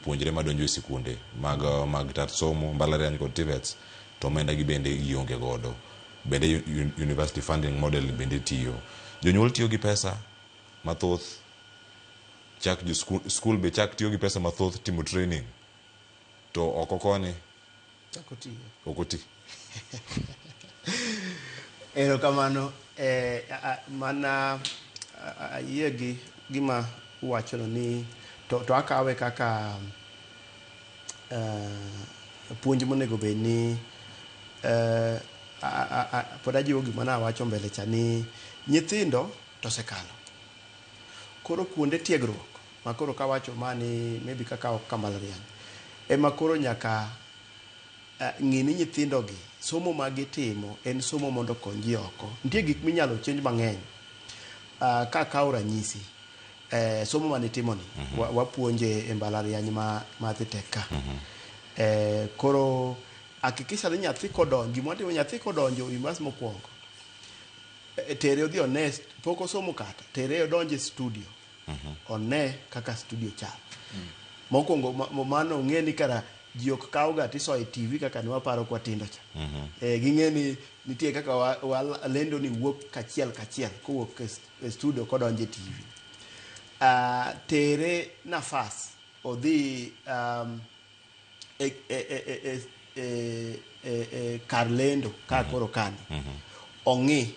jopuonjre madonjo e sikunde mag tat somo mbalariany kod TVETs to omenda gi bende gionge godo. Bende university funding model bende tiyo. Jonyuol tiyo gi pesa mathoth, skul be chak tiyo gi pesa mathoth timo training, to oko koni okoti. Erokamano. Mana ayie gi gima uwachono ni to akawe kaka puonj monego bed ni pod ajiwo gima nawacho mbele cha ni nyithindo to sekalo. Koro kuonde tiegruok makoro kawacho mani maybe kaka ok kambalariany ema koro nyaka ng'ini nyithindo gi somo ma gitimo en somo mondo konji oko. Nitie gik minyalo change mang'eny. Ka kawo ranyisi somo mane timo ni wapuonje e mbalariany ma Thika. Koro hakikisha ni nyathi kodonjo, gima watimo nyathi kodonjo university mokwongo, tere odhi one, pok osomo kata, tere odonje studio, one kaka studio chal. Mokwongo mano ong'e ni kara ji ok kawo ga tiso e TV kaka ne waparo kwa tindo cha. Ging'e ni nitie kaka lendo ni wuok kachiel kowuok e studio kodonje TV. Tere nafas odhi kar lendo ka koro kani ong'i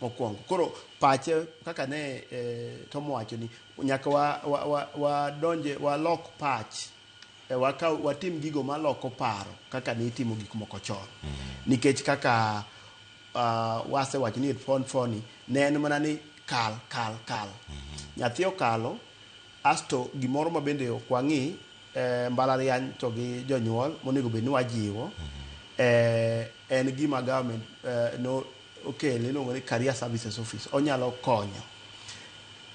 mokwongo. Koro pache kaka ne Tomo wacho ni nyaka wadonje walok pach, watim gigo maloko paro kaka ne itimo gik moko chon. Nikech kaka wasewacho ni foni ne en mana ni kal. Nyathi okalo asto gimoro ma bende ok wang'i mbalariany to gi jonyuol monego bed ni wajiwo en gima government no okele iluongo ni Career Services Office. Onyalo konyo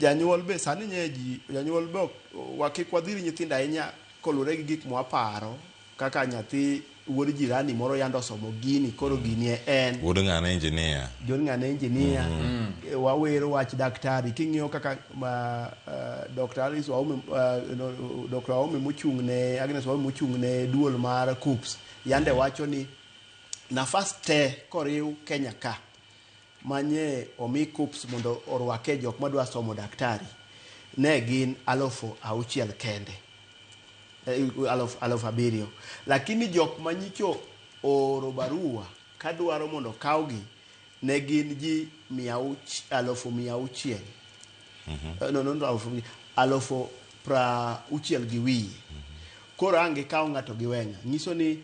janyuol be sani janyuol be wakik wadhir nyithindo ahinya kolure gi gik mwaparo kaka nyathi wuod jirani moro yando somo gini koro gini en wuod ng'ane engineer. Wawero wach daktari king'iyo kaka Dr. Alice Waume Dr. Waume mochung'ne Agnes Waume mochung'ne duol mar KUPS yande wacho ni nafas te koriw Kenya ka manye omi KUPS mondo orwake jok madwa somo daktari ne gin 6,000 kende, 7,000. Lakini jok manyicho oro barua kadwaro mondo kawgi ne gin ji 100,000. No 60,000 gi wiye. Koro ange kawo ng'ato gi weng'a. Nyiso ni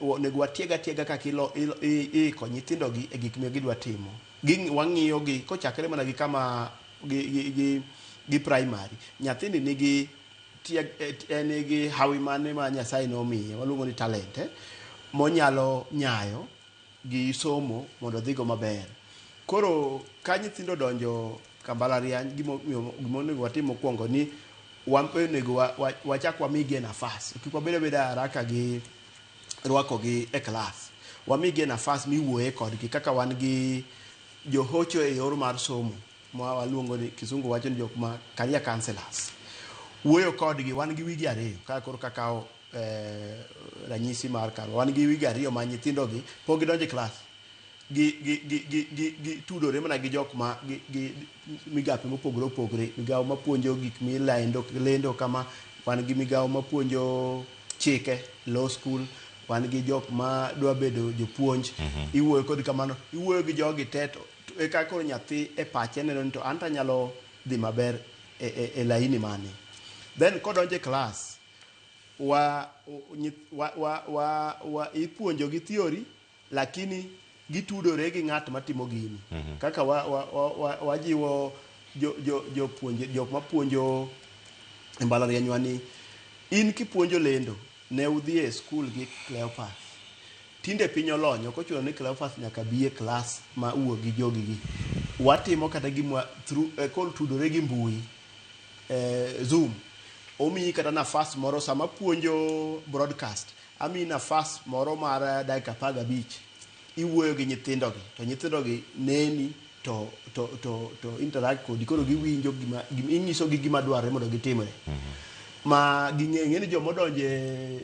onego watiega kaka iko nyithindo gi e gik ma gidwa timo. Wang'iyo gi kochakre mana gi kama gi primary. Nyathini nigi hawi mane ma Nyasaye nomiye, waluongo ni talent, monyalo nyayo gi somo mondo dhigo maber. Koro ka nyithindo donjo kambalariany, gima onego watim mokwongo ni onego wachak wamigie nafas. Kik wabed abeda haraka gi rwako gi e klas. Wamigie nafas miwuoye kodgi kaka wan gi johocho e yor mar somo ma waluongo ni kisungu wacho ni jok ma career counselors. Wuoyo kodgi wan gi wigi 2 ka koro kakao ranyisi mar karo. Wan gi wigi 2 ma nyithindo gi pok gidonjo e klas gi tudore mana gi jok ma gi migape mopogore. Migawo mapuonjo gik lendo kama, wan gi migawo mapuonjo chike, law school, wan gi jok ma dwa bedo jopuonj. Iwuoyo kod kamano, iwuoyo gi jogi teto e ka koro nyathi e pache neno ni to anta nyalo dhi maber e laini mane. Then kodonje klas ipuonjo gi theory lakini gitudore gi ng'at matimo gini. Kaka wajiwo jopuonje, jok mapuonjo e mbalariany wani, in kipuonjo lendo ne udhi e skul gi Cleopas. Tinde piny olony, ok ochuno ni Cleopas nyaka bi e klas ma uwo gi jogi gi. Watimo kata gima kol tudore gi mbui, Zoom. Omiyi kata nafas moro sama puonjo broadcast, ami nafas moro mar dakika 15 iwuoyo gi nyithindo gi, to nyithindo gi neni to interact kodi, koro giwinjo gima inyiso gi gima dwarre mondo gitimre. ma ging'e ni jomo donje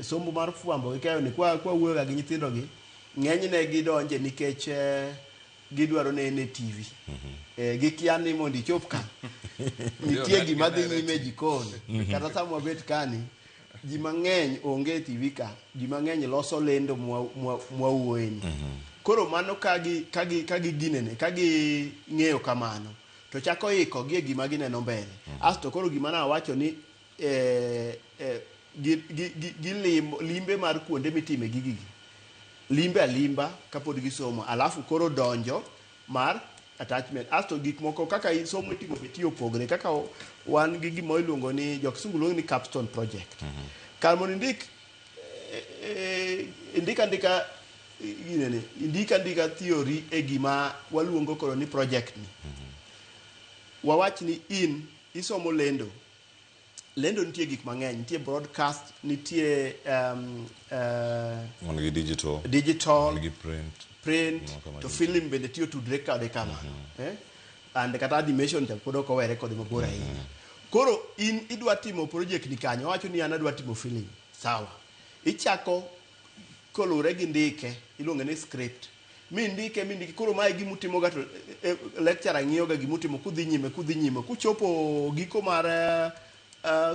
somo mar fwambo ikayo ni kwa wuoyo ga gi nyithindo gi ng'enyne gidonje nikech gidwaro nene TV gikia ni mondo ichop ka nitie gima dhi nyime e jikon kata sama bet kani ji mang'eny onge TV ka ji mang'eny loso lendo mwawuoyeni koro mano kagi ginene kagi ng'eyo kamano to chako iko gi gima gineno mbele asto koro gima nawacho ni limbe mar kuonde mitime gigi limbe alimba kapod gisomo alafu koro donjo mar attachment asto gik moko kaka somo itimo beti opogre kaka wan gi gimo iluongo ni jokisungu luongo ni capstone project kar mondo indika theory e gima waluongo koro ni project ni wawach ni in isomo lendo nitie gik mang'eny nitie broadcast nitie gi digital gi print to film bende tiyo tudre kode kama and kata animation cha pod ok owere kod mabor ahinya koro in idwa timo project ni kanyo wacho ni an adwa timo film sawa ichako kolure gi ndike iluongo ni script mindike koro mae gimutimo ga to lecturer ng'iyo ga gimutimo kudhi nyime kuchopo giko mar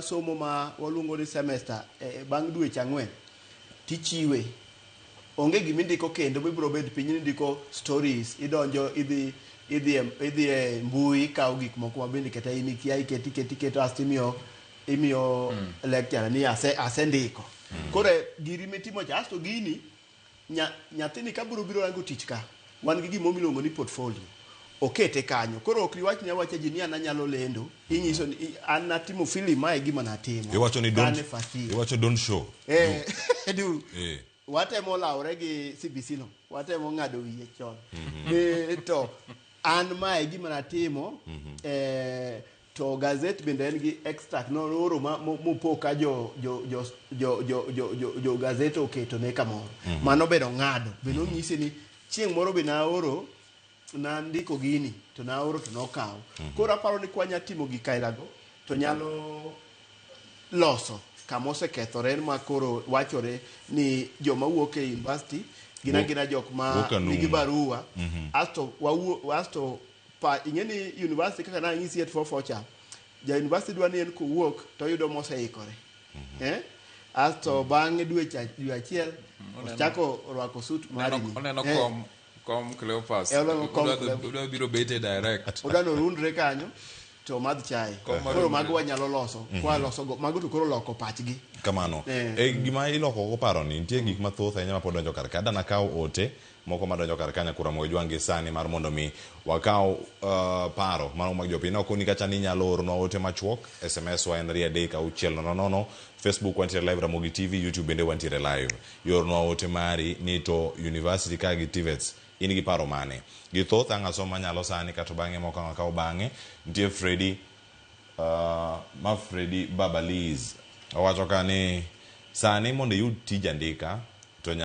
somo ma waluongo ni semester bang' dweche 4 tichiwe onge gimindiko kendo bibro bed piny ni ndiko stories idonjo idhi e mbui kawo gik moko mabende kata in ikia iketi asto imiyo lecturer ni asendiko koro giri mitimo cha asto gini nyathini ka biro rango tich ka wan gi gimo miluongo ni portfolio okete kanyo koro ok riwach ni awacha ji ni an anyalo lendo inyiso ni an natimo film mae gima natimo iwacho ni don't show du watemo laure gi CBC no watemo ng'ado wiye chon to an mae gima natimo to gazet bende en gi extract no oro mopo ka jo gazet oketo ne kamoro mano bedo ng'ado bende onyise ni chieng' moro be naoro na ndiko gini to naoro to nokaw koro aparo ni kwanya timo gi kairago to nyalo loso kama osekethore ma koro wachore ni joma wuok e university gina jok ma nigi barua asto ing'eni university kaka na ng'isi at 44 cha ja university dwa ni en kowuok to yudo moseikore asto bang'e dwe achiel chako rwako suit mari kom Cleopas udwa biro bete direct udwa no rundre kanyo to madh chai koro mago wanyalo loso kwa loso mago to koro loko pachgi kamano gima iloko go paro ni nitie gik mathoth ahinya mapod donjo kar kada na kawo ote moko madonjo kar kanya kura mo jwangi sani mar mondo mi wakaw paro mag jopiny ok ni kacha ni nyalo orno ote machuok SMS wa en riede ka uchiel no Facebook wantiere live Ramogi TV YouTube bende wantiere live yorno ote mari ni to university ka gi TVETs in gi paro mane gi thoth angaso manyalo sani kata bang'e moko akaw bang'e nitie Freddy Babaliz owacho ka ni sani mondo yud tij andika